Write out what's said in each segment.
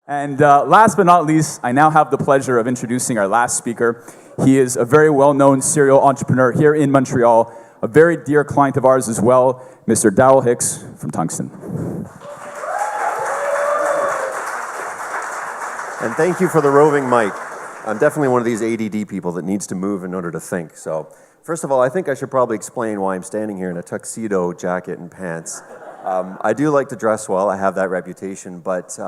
And last but not least, I now have the pleasure of introducing our last speaker. He is a very well-known serial entrepreneur here in Montreal, a very dear client of ours as well, Mr. Darryl Hicks from Tungsten. And thank you for the roving mic. I'm definitely one of these ADD people that needs to move in order to think. So, first of all, I think I should probably explain why I'm standing here in a tuxedo jacket and pants. I do like to dress well, I have that reputation, but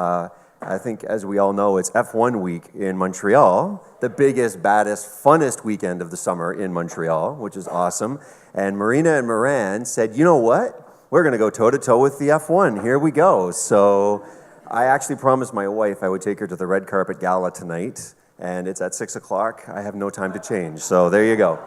I think, as we all know, it's F1 week in Montreal, the biggest, baddest, funnest weekend of the summer in Montreal, which is awesome. And Marina and Moran said, you know what? We're going to go toe-to-toe with the F1. Here we go. So I actually promised my wife I would take her to the red carpet gala tonight, and it's at 6 o'clock. I have no time to change. So there you go.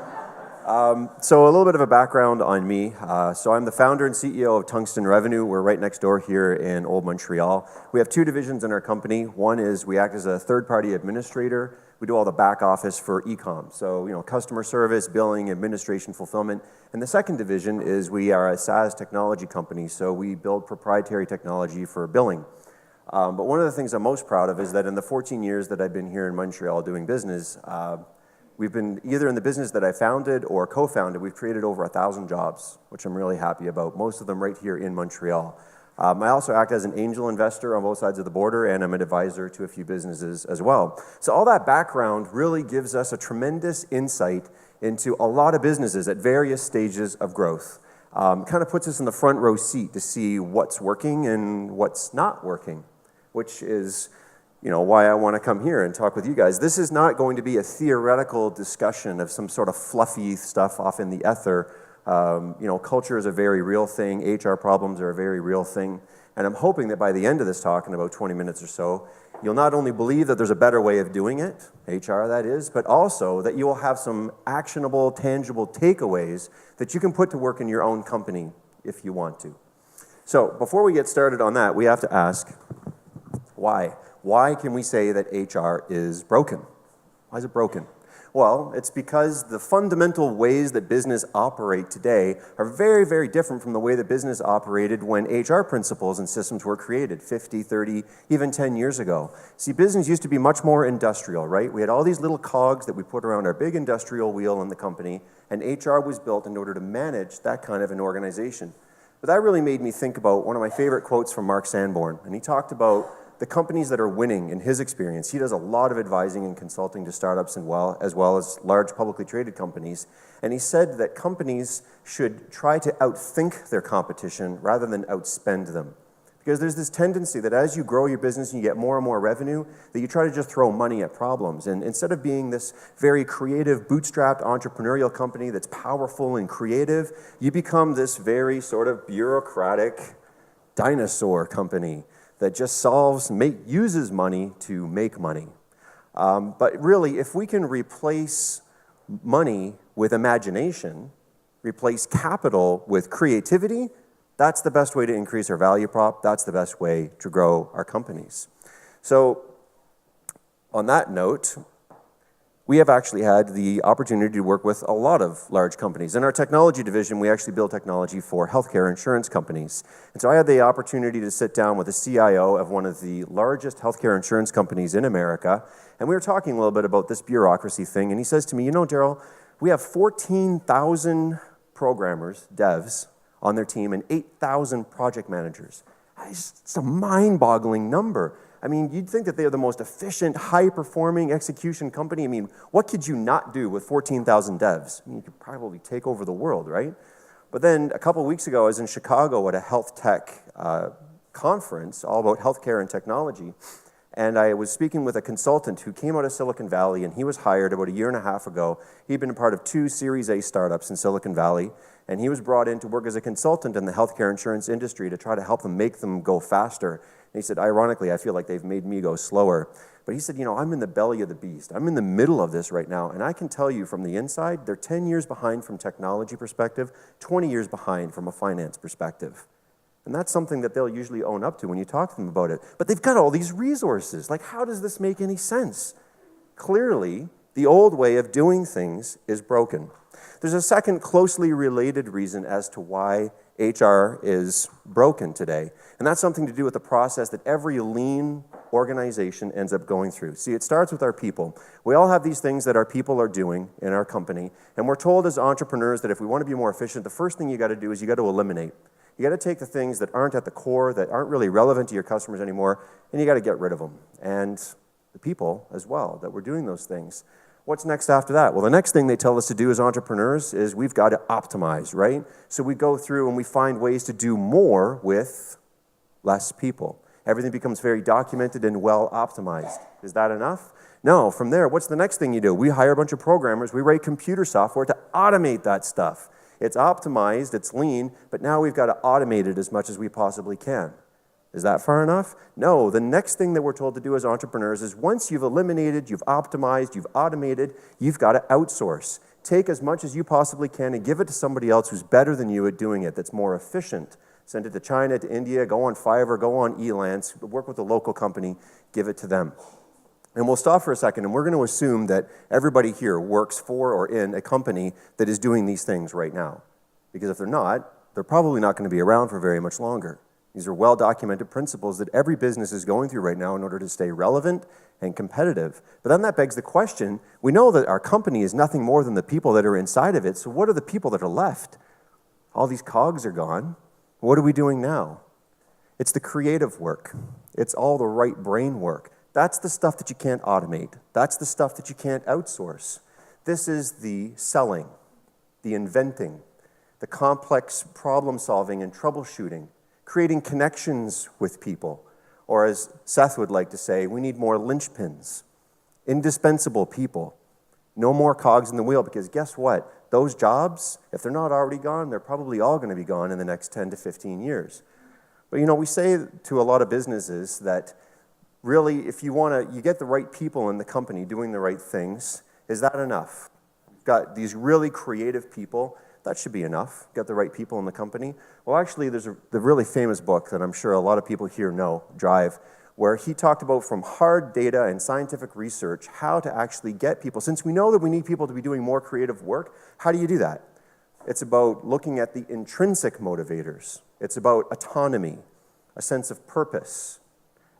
So a little bit of a background on me. So I'm the founder and CEO of Tungsten Revenue. We're right next door here in Old Montreal. We have two divisions in our company. One is we act as a third-party administrator. We do all the back office for e-com. So, customer service, billing, administration, fulfillment. And the second division is we are a SaaS technology company. So we build proprietary technology for billing. But one of the things I'm most proud of is that in the 14 years that I've been here in Montreal doing business, we've been either in the business that I founded or co-founded. We've created over 1,000 jobs, which I'm really happy about, most of them right here in Montreal. I also act as an angel investor on both sides of the border, and I'm an advisor to a few businesses as well. So all that background really gives us a tremendous insight into a lot of businesses at various stages of growth. Kind of puts us in the front row seat to see what's working and what's not working, which is why I want to come here and talk with you guys. This is not going to be a theoretical discussion of some sort of fluffy stuff off in the ether. Culture is a very real thing. HR problems are a very real thing. And I'm hoping that by the end of this talk, in about 20 minutes or so, you'll not only believe that there's a better way of doing it, HR that is, but also that you will have some actionable, tangible takeaways that you can put to work in your own company if you want to. So before we get started on that, we have to ask, why? Why can we say that HR is broken? Why is it broken? Well, it's because the fundamental ways that business operate today are very, very different from the way that business operated when HR principles and systems were created 50, 30, even 10 years ago. See, business used to be much more industrial, right? We had all these little cogs that we put around our big industrial wheel in the company, and HR was built in order to manage that kind of an organization. But that really made me think about one of my favorite quotes from Mark Sanborn, and he talked about the companies that are winning, in his experience. He does a lot of advising and consulting to startups as well as large publicly traded companies. And he said that companies should try to outthink their competition rather than outspend them. Because there's this tendency that as you grow your business and you get more and more revenue, that you try to just throw money at problems. And instead of being this very creative, bootstrapped entrepreneurial company that's powerful and creative, you become this very sort of bureaucratic dinosaur company that just uses money to make money. But really, if we can replace money with imagination, replace capital with creativity, that's the best way to increase our value prop. That's the best way to grow our companies. So on that note, we have actually had the opportunity to work with a lot of large companies. In our technology division, we actually build technology for healthcare insurance companies. And so I had the opportunity to sit down with the CIO of one of the largest healthcare insurance companies in America, and we were talking a little bit about this bureaucracy thing, and he says to me, Darryl, we have 14,000 programmers, devs, on their team, and 8,000 project managers. It's a mind-boggling number. I mean, you'd think that they are the most efficient, high-performing execution company. I mean, what could you not do with 14,000 devs? I mean, you could probably take over the world, right? But then a couple of weeks ago, I was in Chicago at a health tech conference all about healthcare and technology, and I was speaking with a consultant who came out of Silicon Valley, and he was hired about a year and a half ago. He'd been a part of 2 Series A startups in Silicon Valley, and he was brought in to work as a consultant in the healthcare insurance industry to try to help them make them go faster. And he said, ironically, I feel like they've made me go slower. But he said, I'm in the belly of the beast. I'm in the middle of this right now, and I can tell you from the inside, they're 10 years behind from technology perspective, 20 years behind from a finance perspective. And that's something that they'll usually own up to when you talk to them about it. But they've got all these resources. Like, how does this make any sense? Clearly, the old way of doing things is broken. There's a second closely related reason as to why HR is broken today. And that's something to do with the process that every lean organization ends up going through. See, it starts with our people. We all have these things that our people are doing in our company, and we're told as entrepreneurs that if we want to be more efficient, the first thing you got to do is you got to eliminate. You got to take the things that aren't at the core, that aren't really relevant to your customers anymore, and you got to get rid of them. And the people as well that were doing those things. What's next after that? Well, the next thing they tell us to do as entrepreneurs is we've got to optimize, right? So we go through and we find ways to do more with less people. Everything becomes very documented and well optimized. Is that enough? No. From there, what's the next thing you do? We hire a bunch of programmers. We write computer software to automate that stuff. It's optimized, it's lean, but now we've got to automate it as much as we possibly can. Is that far enough? No. The next thing that we're told to do as entrepreneurs is once you've eliminated, you've optimized, you've automated, you've got to outsource. Take as much as you possibly can and give it to somebody else who's better than you at doing it, that's more efficient. Send it to China, to India, go on Fiverr, go on Elance, work with a local company, give it to them. And we'll stop for a second, and we're going to assume that everybody here works for or in a company that is doing these things right now. Because if they're not, they're probably not going to be around for very much longer. These are well-documented principles that every business is going through right now in order to stay relevant and competitive. But then that begs the question, we know that our company is nothing more than the people that are inside of it, so what are the people that are left? All these cogs are gone. What are we doing now? It's the creative work. It's all the right brain work. That's the stuff that you can't automate. That's the stuff that you can't outsource. This is the selling, the inventing, the complex problem solving and troubleshooting, creating connections with people, or as Seth would like to say, we need more linchpins, indispensable people. No more cogs in the wheel, because guess what? Those jobs, if they're not already gone, they're probably all going to be gone in the next 10 to 15 years. But we say to a lot of businesses that really, if you get the right people in the company doing the right things, is that enough? You've got these really creative people. That should be enough. Got the right people in the company. Well, actually, there's the really famous book that I'm sure a lot of people here know, Drive, where he talked about from hard data and scientific research how to actually get people. Since we know that we need people to be doing more creative work, how do you do that? It's about looking at the intrinsic motivators. It's about autonomy, a sense of purpose,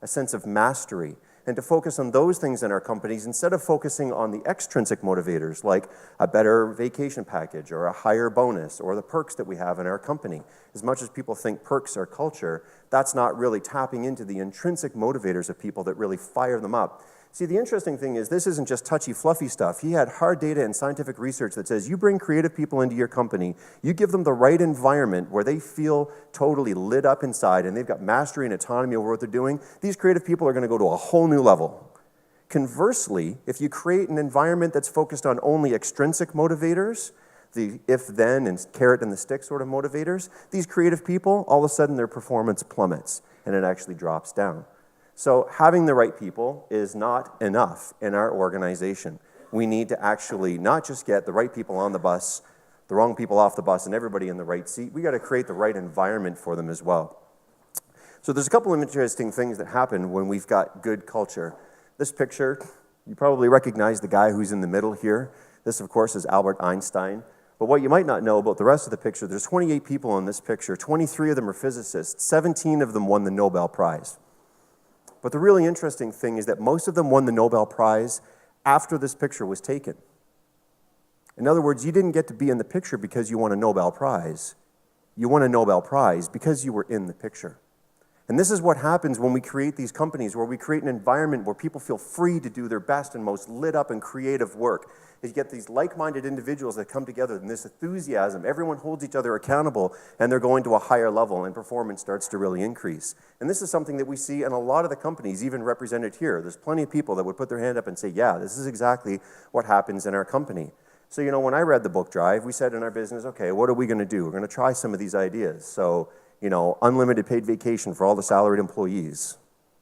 a sense of mastery, and to focus on those things in our companies instead of focusing on the extrinsic motivators like a better vacation package or a higher bonus or the perks that we have in our company. As much as people think perks are culture, that's not really tapping into the intrinsic motivators of people that really fire them up. See, the interesting thing is this isn't just touchy-fluffy stuff. He had hard data and scientific research that says you bring creative people into your company, you give them the right environment where they feel totally lit up inside and they've got mastery and autonomy over what they're doing, these creative people are going to go to a whole new level. Conversely, if you create an environment that's focused on only extrinsic motivators, the if-then and carrot and the stick sort of motivators, these creative people, all of a sudden their performance plummets and it actually drops down. So having the right people is not enough in our organization. We need to actually not just get the right people on the bus, the wrong people off the bus, and everybody in the right seat. We got to create the right environment for them as well. So there's a couple of interesting things that happen when we've got good culture. This picture, you probably recognize the guy who's in the middle here. This, of course, is Albert Einstein. But what you might not know about the rest of the picture, there's 28 people in this picture. 23 of them are physicists. 17 of them won the Nobel Prize. But the really interesting thing is that most of them won the Nobel Prize after this picture was taken. In other words, you didn't get to be in the picture because you won a Nobel Prize. You won a Nobel Prize because you were in the picture. And this is what happens when we create these companies, where we create an environment where people feel free to do their best and most lit up and creative work. You get these like-minded individuals that come together in this enthusiasm. Everyone holds each other accountable, and they're going to a higher level, and performance starts to really increase. And this is something that we see in a lot of the companies, even represented here. There's plenty of people that would put their hand up and say, yeah, this is exactly what happens in our company. So, when I read the book Drive, we said in our business, okay, what are we going to do? We're going to try some of these ideas. So, unlimited paid vacation for all the salaried employees.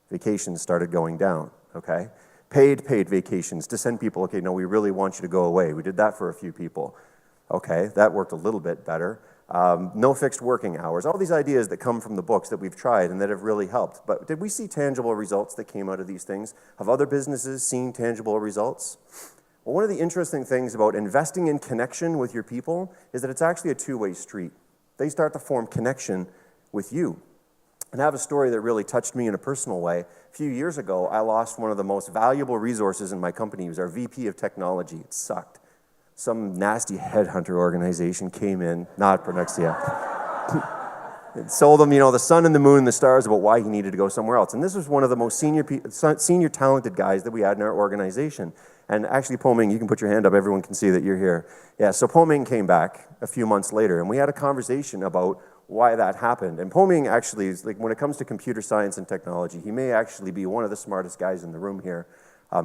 Vacations started going down, okay? Paid vacations to send people, okay, no, we really want you to go away. We did that for a few people. Okay, that worked a little bit better. No fixed working hours. All these ideas that come from the books that we've tried and that have really helped. But did we see tangible results that came out of these things? Have other businesses seen tangible results? Well, one of the interesting things about investing in connection with your people is that it's actually a two-way street. They start to form connection with you. And I have a story that really touched me in a personal way. A few years ago, I lost one of the most valuable resources in my company. He was our VP of technology. It sucked. Some nasty headhunter organization came in, not Pronexia, and sold him, the sun and the moon and the stars about why he needed to go somewhere else. And this was one of the most senior talented guys that we had in our organization. And actually, Poming, you can put your hand up. Everyone can see that you're here. Yeah, so Poming came back a few months later, and we had a conversation about why that happened. And Poming actually is, when it comes to computer science and technology, he may actually be one of the smartest guys in the room here,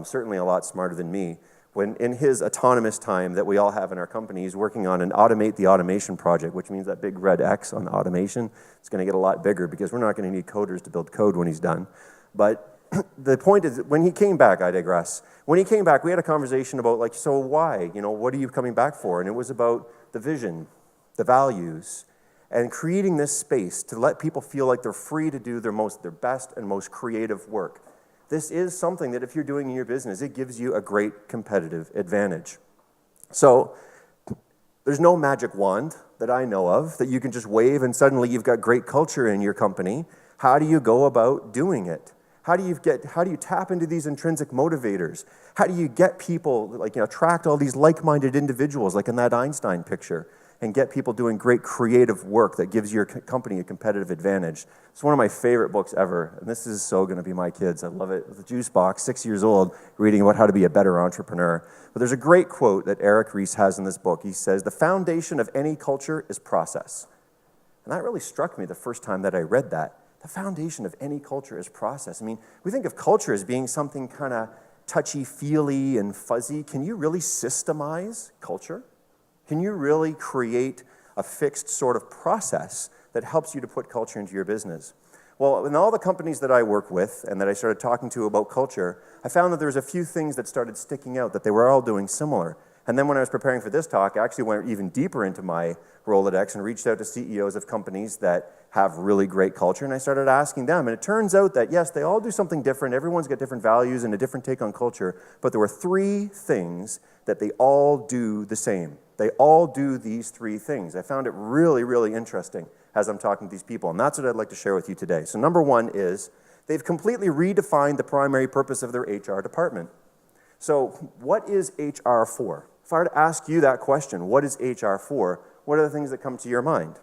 certainly a lot smarter than me. When in his autonomous time that we all have in our company, he's working on an Automate the Automation project, which means that big red X on automation is going to get a lot bigger because we're not going to need coders to build code when he's done. But the point is, when he came back, I digress. When he came back, we had a conversation about, so why? What are you coming back for? And it was about the vision, the values, and creating this space to let people feel like they're free to do their best and most creative work. This is something that if you're doing in your business, it gives you a great competitive advantage. So there's no magic wand that I know of that you can just wave and suddenly you've got great culture in your company. How do you go about doing it? How do you tap into these intrinsic motivators? How do you get people, attract all these like-minded individuals, like in that Einstein picture, and get people doing great creative work that gives your company a competitive advantage? It's one of my favorite books ever, and this is so going to be my kids. I love it. The Juice Box, 6 years old, reading about how to be a better entrepreneur. But there's a great quote that Eric Ries has in this book. He says, "The foundation of any culture is process." And that really struck me the first time that I read that. The foundation of any culture is process. I mean, we think of culture as being something kind of touchy-feely and fuzzy. Can you really systemize culture? Can you really create a fixed sort of process that helps you to put culture into your business? Well, in all the companies that I work with and that I started talking to about culture, I found that there was a few things that started sticking out, that they were all doing similar. And then when I was preparing for this talk, I actually went even deeper into my Rolodex and reached out to CEOs of companies that have really great culture, and I started asking them. And it turns out that, yes, they all do something different. Everyone's got different values and a different take on culture, but there were 3 things that they all do the same. They all do these 3 things. I found it really, really interesting as I'm talking to these people, and that's what I'd like to share with you today. So number 1 is they've completely redefined the primary purpose of their HR department. So what is HR for? If I were to ask you that question, what is HR for, what are the things that come to your mind?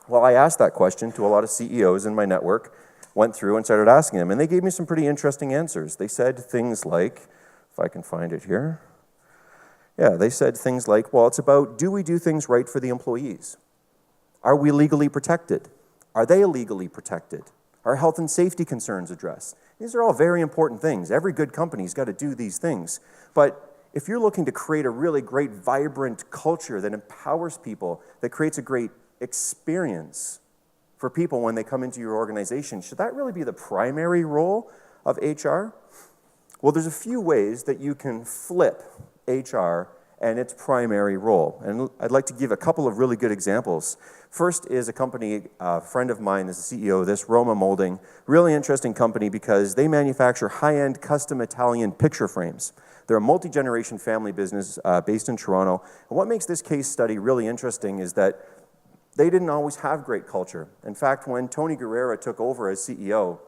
Well, I asked that question to a lot of CEOs in my network, went through and started asking them, and they gave me some pretty interesting answers. They said things like, if I can find it here, they said things like, well, it's about, do we do things right for the employees? Are we legally protected? Are they legally protected? Are health and safety concerns addressed? These are all very important things. Every good company's got to do these things. But if you're looking to create a really great, vibrant culture that empowers people, that creates a great experience for people when they come into your organization, should that really be the primary role of HR? Well, there's a few ways that you can flip HR and its primary role. And I'd like to give a couple of really good examples. First is a company, a friend of mine is the CEO of this, Roma Molding. Really interesting company because they manufacture high-end custom Italian picture frames. They're a multi-generation family business based in Toronto. And what makes this case study really interesting is that they didn't always have great culture. In fact, when Tony Guerrera took over as CEO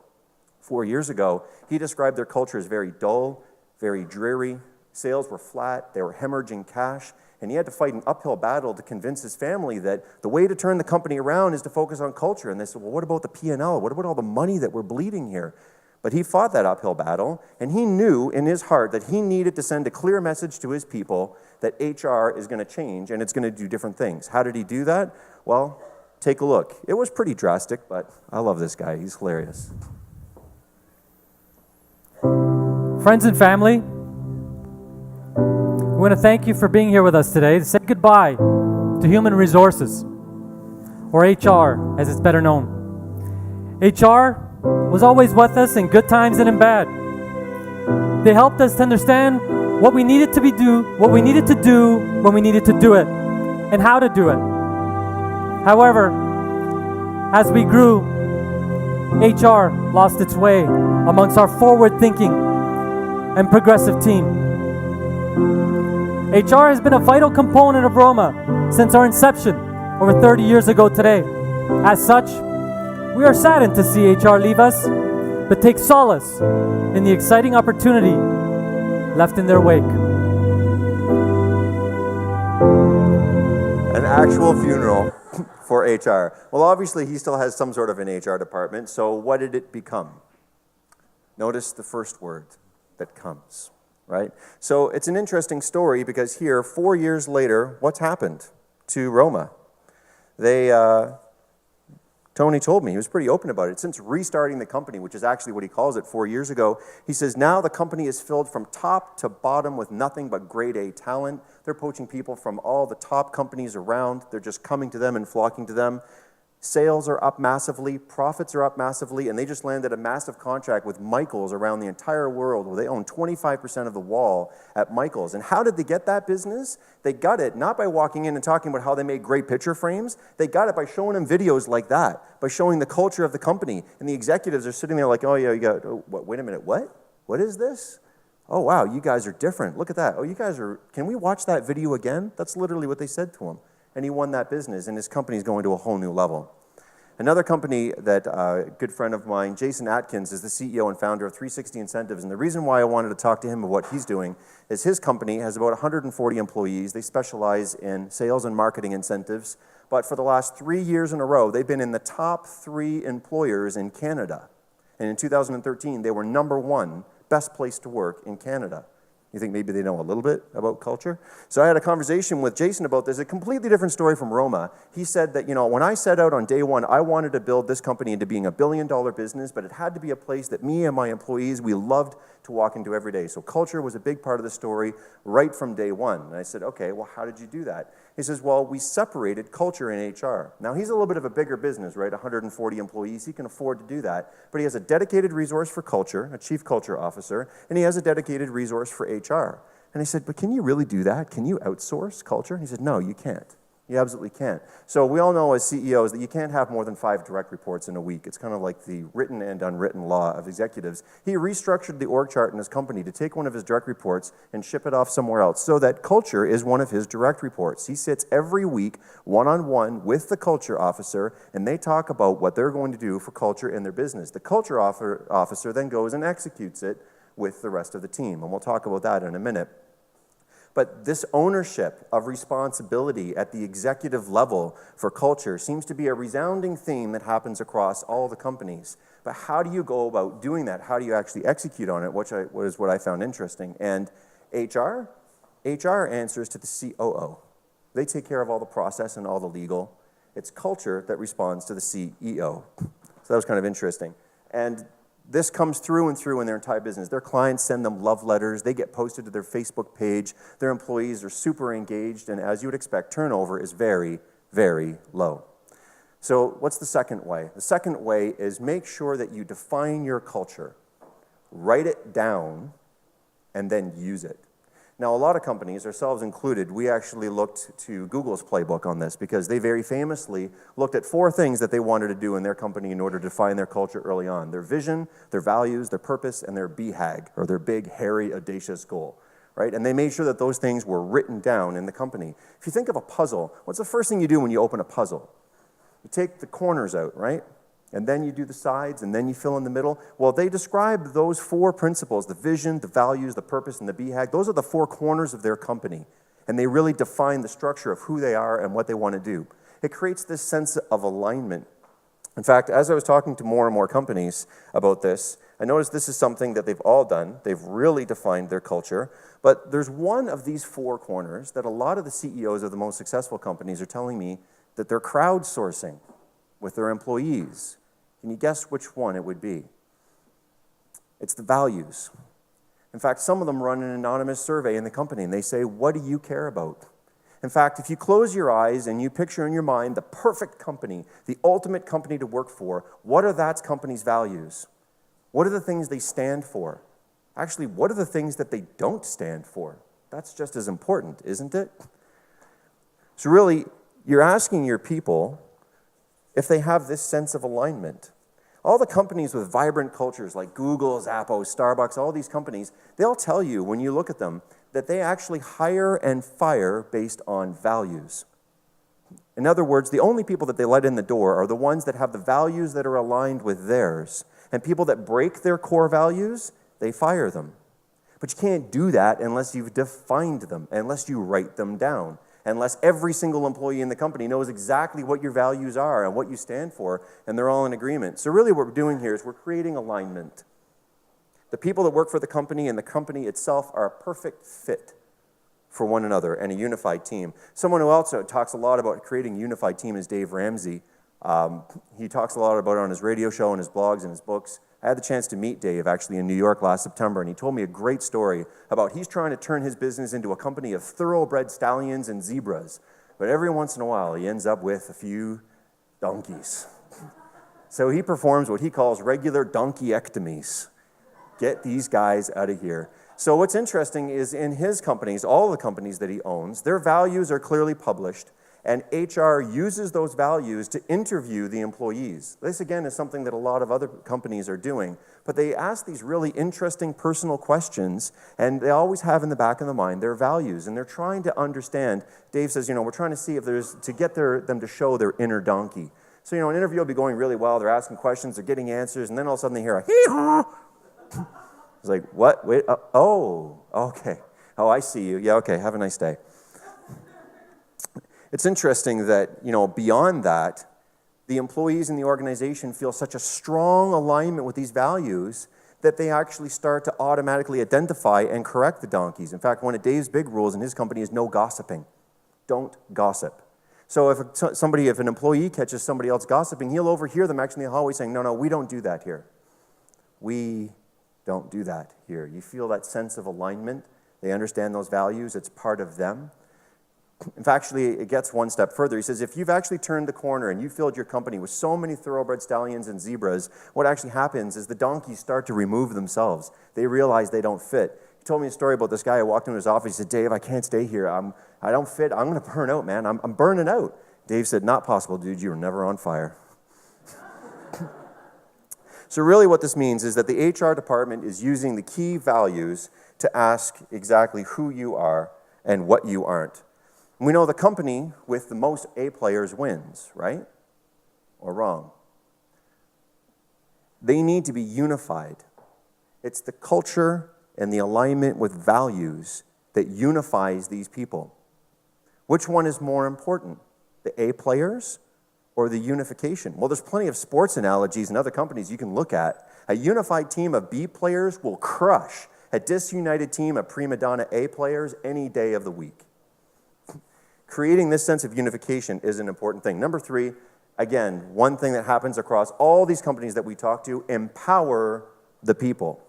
4 years ago, he described their culture as very dull, very dreary. Sales were flat, they were hemorrhaging cash, and he had to fight an uphill battle to convince his family that the way to turn the company around is to focus on culture. And they said, well, what about the P&L? What about all the money that we're bleeding here? But he fought that uphill battle, and he knew in his heart that he needed to send a clear message to his people that HR is going to change and it's going to do different things. How did he do that? Well, take a look. It was pretty drastic, but I love this guy. He's hilarious. Friends and family, we want to thank you for being here with us today to say goodbye to Human Resources, or HR as it's better known. HR was always with us in good times and in bad. They helped us to understand what we needed to do when we needed to do it, and how to do it. However, as we grew, HR lost its way amongst our forward-thinking and progressive team. HR has been a vital component of Roma since our inception over 30 years ago today. As such, We are saddened to see HR leave us, but take solace in the exciting opportunity left in their wake. An actual funeral for HR. Well, obviously, he still has some sort of an HR department, so what did it become? Notice the first word that comes, right? So it's an interesting story because here, 4 years later, what's happened to Roma? Tony told me, he was pretty open about it. Since restarting the company, which is actually what he calls it 4 years ago, he says now the company is filled from top to bottom with nothing but grade A talent. They're poaching people from all the top companies around. They're just coming to them and flocking to them. Sales are up massively, profits are up massively, and they just landed a massive contract with Michaels around the entire world where they own 25% of the wall at Michaels. And how did they get that business? They got it not by walking in and talking about how they made great picture frames. They got it by showing them videos like that, by showing the culture of the company. And the executives are sitting there like, oh yeah, you got, oh, what, wait a minute, what? What is this? Oh wow, you guys are different. Look at that. Oh, you guys are, can we watch that video again? That's literally what they said to him. And he won that business, and his company's going to a whole new level. Another company that a good friend of mine, Jason Atkins, is the CEO and founder of 360 Incentives. And the reason why I wanted to talk to him about what he's doing is his company has about 140 employees. They specialize in sales and marketing incentives. But for the last 3 years in a row, they've been in the top 3 employers in Canada. And in 2013, they were #1 best place to work in Canada. You think maybe they know a little bit about culture? So I had a conversation with Jason about this, a completely different story from Roma. He said that, when I set out on day one, I wanted to build this company into being $1 billion business, but it had to be a place that me and my employees, we loved to walk into every day. So culture was a big part of the story right from day one. And I said, okay, well, how did you do that? He says, well, we separated culture and HR. Now, he's a little bit of a bigger business, right? 140 employees. He can afford to do that. But he has a dedicated resource for culture, a chief culture officer, and he has a dedicated resource for HR. And I said, but can you really do that? Can you outsource culture? And he said, no, you can't. You absolutely can't. So we all know as CEOs that you can't have more than 5 direct reports in a week. It's kind of like the written and unwritten law of executives. He restructured the org chart in his company to take one of his direct reports and ship it off somewhere else so that culture is one of his direct reports. He sits every week one-on-one with the culture officer, and they talk about what they're going to do for culture in their business. The culture officer then goes and executes it with the rest of the team, and we'll talk about that in a minute. But this ownership of responsibility at the executive level for culture seems to be a resounding theme that happens across all the companies. But how do you go about doing that? How do you actually execute on it, which is what I found interesting. And HR answers to the COO. They take care of all the process and all the legal. It's culture that responds to the CEO. So that was kind of interesting. And this comes through and through in their entire business. Their clients send them love letters. They get posted to their Facebook page. Their employees are super engaged, and as you would expect, turnover is very, very low. So what's the second way? The second way is make sure that you define your culture, write it down, and then use it. Now, a lot of companies, ourselves included, we actually looked to Google's playbook on this because they very famously looked at 4 things that they wanted to do in their company in order to define their culture early on. Their vision, their values, their purpose, and their BHAG, or their big, hairy, audacious goal, right? And they made sure that those things were written down in the company. If you think of a puzzle, what's the first thing you do when you open a puzzle? You take the corners out, right? And then you do the sides, and then you fill in the middle. Well, they described those 4 principles, the vision, the values, the purpose, and the BHAG. Those are the 4 corners of their company. And they really define the structure of who they are and what they want to do. It creates this sense of alignment. In fact, as I was talking to more and more companies about this, I noticed this is something that they've all done. They've really defined their culture. But there's one of these 4 corners that a lot of the CEOs of the most successful companies are telling me that they're crowdsourcing with their employees. Can you guess which one it would be? It's the values. In fact, some of them run an anonymous survey in the company, and they say, what do you care about? In fact, if you close your eyes and you picture in your mind the perfect company, the ultimate company to work for, what are that company's values? What are the things they stand for? Actually, what are the things that they don't stand for? That's just as important, isn't it? So really, you're asking your people if they have this sense of alignment. All the companies with vibrant cultures like Google, Zappos, Starbucks, all these companies, they'll tell you when you look at them that they actually hire and fire based on values. In other words, the only people that they let in the door are the ones that have the values that are aligned with theirs. And people that break their core values, they fire them. But you can't do that unless you've defined them, unless you write them down, unless every single employee in the company knows exactly what your values are and what you stand for, and they're all in agreement. So really what we're doing here is we're creating alignment. The people that work for the company and the company itself are a perfect fit for one another and a unified team. Someone who also talks a lot about creating a unified team is Dave Ramsey. He talks a lot about it on his radio show and his blogs and his books. I had the chance to meet Dave actually in New York last September, and he told me a great story about he's trying to turn his business into a company of thoroughbred stallions and zebras. But every once in a while, he ends up with a few donkeys. So he performs what he calls regular donkeyectomies. Get these guys out of here. So what's interesting is in his companies, all the companies that he owns, their values are clearly published, and HR uses those values to interview the employees. This, again, is something that a lot of other companies are doing, but they ask these really interesting personal questions, and they always have in the back of the mind their values, and they're trying to understand. Dave says, we're trying to see if there's, to get them to show their inner donkey. So, an interview will be going really well, they're asking questions, they're getting answers, and then all of a sudden they hear a hee-haw. It's like, what? Wait, oh, okay. Oh, I see you. Yeah, okay, have a nice day. It's interesting that, beyond that, the employees in the organization feel such a strong alignment with these values that they actually start to automatically identify and correct the donkeys. In fact, one of Dave's big rules in his company is no gossiping. Don't gossip. So if an employee catches somebody else gossiping, he'll overhear them actually in the hallway saying, no, we don't do that here. We don't do that here. You feel that sense of alignment. They understand those values. It's part of them. In fact, actually, it gets one step further. He says, if you've actually turned the corner and you filled your company with so many thoroughbred stallions and zebras, what actually happens is the donkeys start to remove themselves. They realize they don't fit. He told me a story about this guy who walked into his office. He said, Dave, I can't stay here. I don't fit. I'm going to burn out, man. I'm burning out. Dave said, not possible, dude. You were never on fire. So really what this means is that the HR department is using the key values to ask exactly who you are and what you aren't. We know the company with the most A players wins, right? Or wrong? They need to be unified. It's the culture and the alignment with values that unifies these people. Which one is more important? The A players or the unification? Well, there's plenty of sports analogies in other companies you can look at. A unified team of B players will crush a disunited team of prima donna A players any day of the week. Creating this sense of unification is an important thing. Number 3, again, one thing that happens across all these companies that we talk to, empower the people.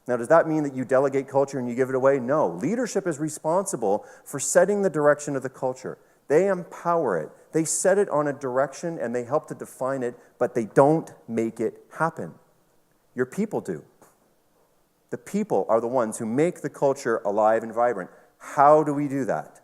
Now, does that mean that you delegate culture and you give it away? No. Leadership is responsible for setting the direction of the culture. They empower it. They set it on a direction and they help to define it, but they don't make it happen. Your people do. The people are the ones who make the culture alive and vibrant. How do we do that?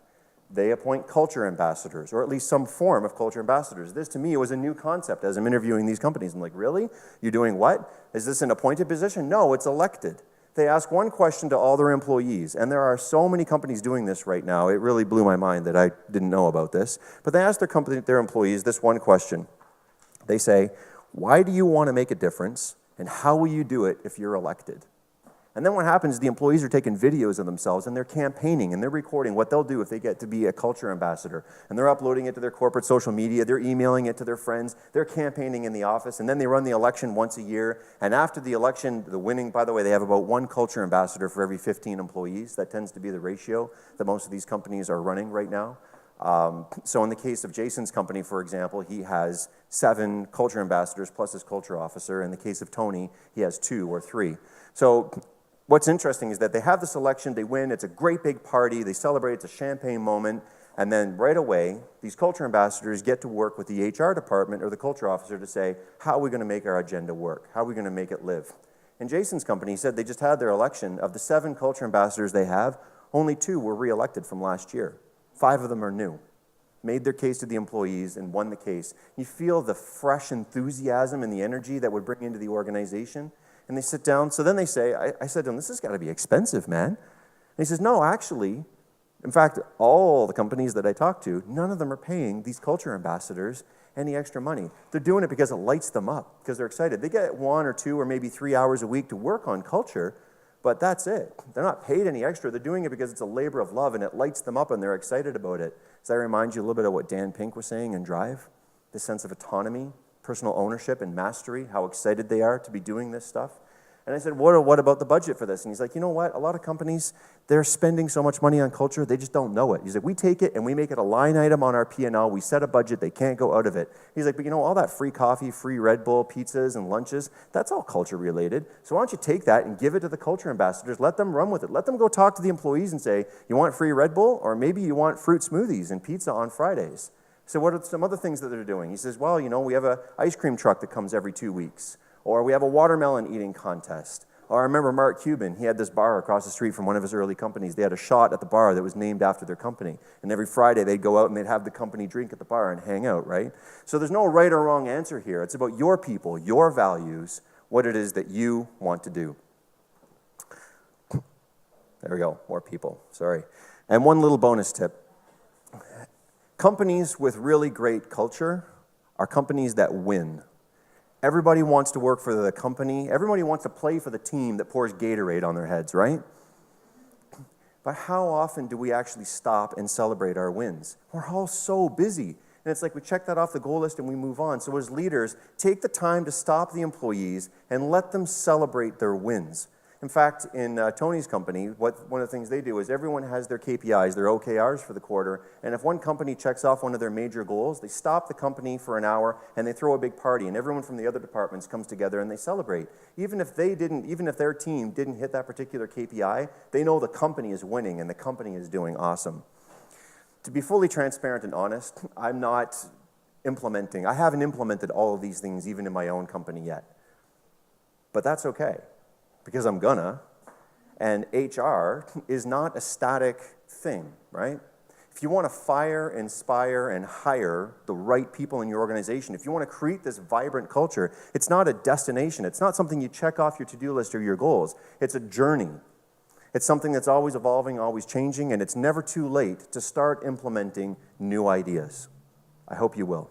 They appoint culture ambassadors, or at least some form of culture ambassadors. This, to me, was a new concept as I'm interviewing these companies. I'm like, really? You're doing what? Is this an appointed position? No, it's elected. They ask one question to all their employees, and there are so many companies doing this right now. It really blew my mind that I didn't know about this. But they ask their employees this one question. They say, why do you want to make a difference, and how will you do it if you're elected? And then what happens is the employees are taking videos of themselves and they're campaigning and they're recording what they'll do if they get to be a culture ambassador. And they're uploading it to their corporate social media, they're emailing it to their friends, they're campaigning in the office, and then they run the election once a year. And after the election, the winning, by the way, they have about 1 culture ambassador for every 15 employees. That tends to be the ratio that most of these companies are running right now. So in the case of Jason's company, for example, he has 7 culture ambassadors plus his culture officer. In the case of Tony, he has 2 or 3. So what's interesting is that they have this election, they win, it's a great big party, they celebrate, it's a champagne moment, and then right away, these culture ambassadors get to work with the HR department or the culture officer to say, how are we going to make our agenda work? How are we going to make it live? In Jason's company, he said they just had their election. Of the 7 culture ambassadors they have, only 2 were reelected from last year. 5 of them are new. Made their case to the employees and won the case. You feel the fresh enthusiasm and the energy that would bring into the organization. And they sit down. So then they say, I said to him, this has got to be expensive, man. And he says, no, actually, In fact, all the companies that I talk to, none of them are paying these culture ambassadors any extra money. They're doing it because it lights them up, because they're excited. They get 1 or 2 or maybe 3 hours a week to work on culture, but that's it. They're not paid any extra. They're doing it because it's a labor of love and it lights them up and they're excited about it. Does that remind you a little bit of what Dan Pink was saying in Drive? This sense of autonomy, personal ownership, and mastery, how excited they are to be doing this stuff. And I said, what about the budget for this? And he's like, you know what? A lot of companies, they're spending so much money on culture, they just don't know it. He's like, we take it and we make it a line item on our P&L. We set a budget. They can't go out of it. He's like, but you know, all that free coffee, free Red Bull, pizzas, and lunches, that's all culture related. So why don't you take that and give it to the culture ambassadors? Let them run with it. Let them go talk to the employees and say, you want free Red Bull? Or maybe you want fruit smoothies and pizza on Fridays. So what are some other things that they're doing? He says, well, you know, we have an ice cream truck that comes every 2 weeks. Or we have a watermelon eating contest. Or I remember Mark Cuban, he had this bar across the street from one of his early companies. They had a shot at the bar that was named after their company. And every Friday they'd go out and they'd have the company drink at the bar and hang out, right? So there's no right or wrong answer here. It's about your people, your values, what it is that you want to do. There we go, more people, sorry. And one little bonus tip. Companies with really great culture are companies that win. Everybody wants to work for the company. Everybody wants to play for the team that pours Gatorade on their heads, right? But how often do we actually stop and celebrate our wins? We're all so busy. And it's like we check that off the goal list and we move on. So as leaders, take the time to stop the employees and let them celebrate their wins. In fact, in Tony's company, one of the things they do is everyone has their KPIs, their OKRs for the quarter, and if one company checks off one of their major goals, they stop the company for an hour and they throw a big party, and everyone from the other departments comes together and they celebrate. Even if their team didn't hit that particular KPI, they know the company is winning and the company is doing awesome. To be fully transparent and honest, I haven't implemented all of these things even in my own company yet. But that's okay. Because I'm gonna, and HR is not a static thing, right? If you want to fire, inspire, and hire the right people in your organization, if you want to create this vibrant culture, it's not a destination. It's not something you check off your to-do list or your goals. It's a journey. It's something that's always evolving, always changing, and it's never too late to start implementing new ideas. I hope you will.